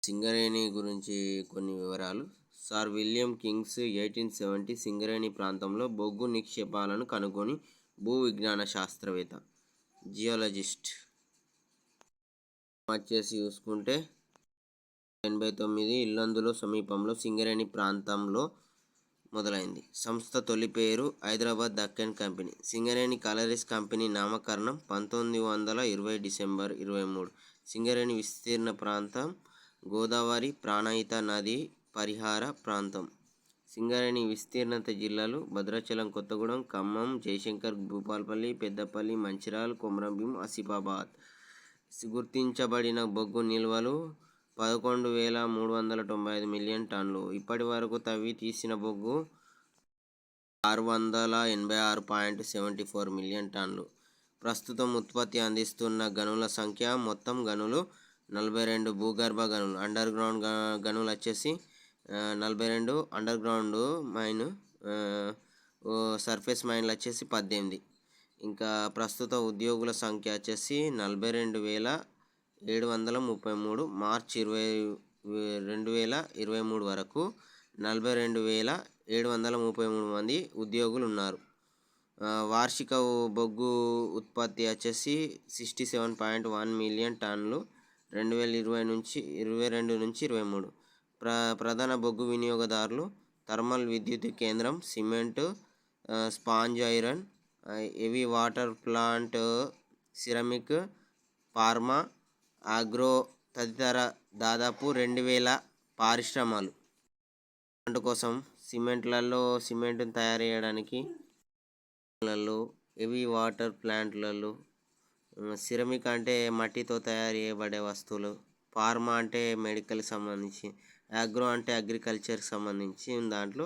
సింగరేణి గురించి కొన్ని వివరాలు. సర్ విలియం కింగ్స్ 1870 సింగరేణి ప్రాంతంలో బొగ్గు నిక్షేపాలను కనుగొని భూ విజ్ఞాన శాస్త్రవేత్త, జియాలజిస్ట్. వచ్చేసి చూసుకుంటే 89 ఇల్లందులో సమీపంలో సింగరేణి ప్రాంతంలో మొదలైంది. సంస్థ తొలి పేరు Hyderabad Deccan company. Singareni calories company నామకరణం 1920 డిసెంబర్ 23. సింగరేణి విస్తీర్ణ ప్రాంతం గోదావరి ప్రాణహిత నది పరిహార ప్రాంతం. సింగరేణి విస్తీర్ణత జిల్లాలు భద్రాచలం, కొత్తగూడెం, ఖమ్మం, జయశంకర్, భూపాలపల్లి, పెద్దపల్లి, మంచిర్యాల, కొమరంభీం, ఆసిఫాబాద్. గుర్తించబడిన బొగ్గు నిల్వలు 11,395 మిలియన్ టన్నులు. ఇప్పటి వరకు తవ్వి తీసిన బొగ్గు 686.74 మిలియన్ టన్నులు. ప్రస్తుతం ఉత్పత్తి అందిస్తున్న గనుల సంఖ్య మొత్తం గనులు 42, భూగర్భ గనులు అండర్ గ్రౌండ్ గనులు వచ్చేసి 42, అండర్ గ్రౌండ్ మైన్ సర్ఫేస్ మైన్లు వచ్చేసి 18. ఇంకా ప్రస్తుత ఉద్యోగుల సంఖ్య వచ్చేసి 42,733. మార్చి 2023 వరకు 42,733 మంది ఉద్యోగులు ఉన్నారు. వార్షిక బొగ్గు ఉత్పత్తి వచ్చేసి 67.1 మిలియన్ టన్నులు 2022 నుంచి 23. ప్రధాన బొగ్గు వినియోగదారులు థర్మల్ విద్యుత్ కేంద్రం, cement, sponge iron, heavy water plant, ceramic, pharma, agro తదితర దాదాపు 2,000 పరిశ్రమలు. ప్లాంట్ కోసం సిమెంట్ను తయారు చేయడానికి, హెవీ వాటర్ ప్లాంట్లలో, సిరమిక్ అంటే మట్టితో తయారు చేయబడే వస్తువులు, ఫార్మా అంటే మెడికల్కి సంబంధించి, ఆగ్రో అంటే అగ్రికల్చర్కి సంబంధించి దాంట్లో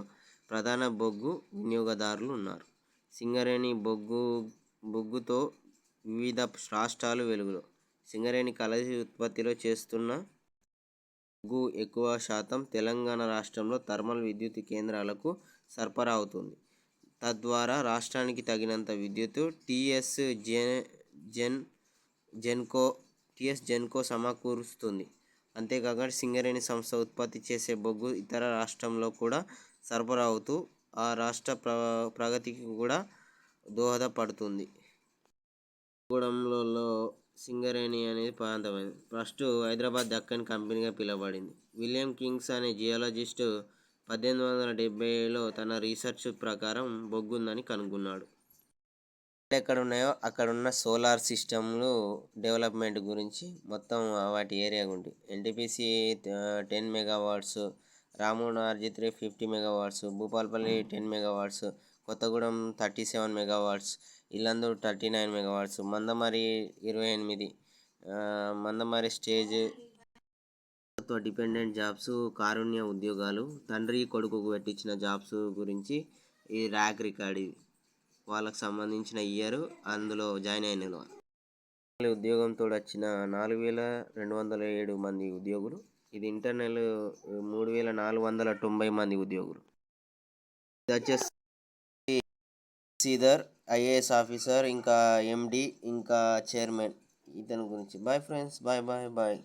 ప్రధాన బొగ్గు వినియోగదారులు ఉన్నారు. సింగరేణి బొగ్గుతో వివిధ రాష్ట్రాలు వెలుగులో. సింగరేణి కలసి ఉత్పత్తిలో చేస్తున్న బొగ్గు ఎక్కువ శాతం తెలంగాణ రాష్ట్రంలో థర్మల్ విద్యుత్ కేంద్రాలకు సరఫరా అవుతుంది. తద్వారా రాష్ట్రానికి తగినంత విద్యుత్ టీఎస్ జెన్కో సమకూరుస్తుంది. అంతేకాక సింగరేణి సంస్థ ఉత్పత్తి చేసే బొగ్గు ఇతర రాష్ట్రంలో కూడా సరఫరా అవుతూ ఆ రాష్ట్ర ప్రగతికి కూడా దోహదపడుతుంది. కొత్తగూడెంలో సింగరేణి అనేది ప్రాంతమైంది. ఫస్ట్ హైదరాబాద్ దక్కన్ కంపెనీగా పిలువబడింది. విలియం కింగ్స్ అనే జియాలజిస్ట్ 1870లో తన రీసెర్చ్ ప్రకారం బొగ్గు ఉందని కనుగొన్నాడు. ఎక్కడ ఉన్నాయో అక్కడ ఉన్న సోలార్ సిస్టమ్లు డెవలప్మెంట్ గురించి మొత్తం వాటి ఏరియా గురించి ఎన్టీపీసీ 10 మెగావాట్స్, రామూన్ RG3 50 megawatts, Bhupalpally 10 megawatts, Kothagudem 37 megawatts, Yellandu 39 megawatts, Mandamarri 28, Mandamarri stage dependent jobs, కారుణ్య ఉద్యోగాలు, తండ్రి కొడుకుకు పెట్టించిన జాబ్స్ గురించి ఈ ర్యాక్ రికార్డ్. ఇది వాళ్ళకు సంబంధించిన ఇయర్, అందులో జాయిన్ అయిన ఉద్యోగంతో వచ్చిన 4,207 మంది ఉద్యోగులు. ఇది ఇంటర్నల్ 3,490 మంది ఉద్యోగులు. ఇది వచ్చేసి సీదర్ IAS ఆఫీసర్, ఇంకా MD, ఇంకా చైర్మన్ ఇతని గురించి. Bye friends, bye.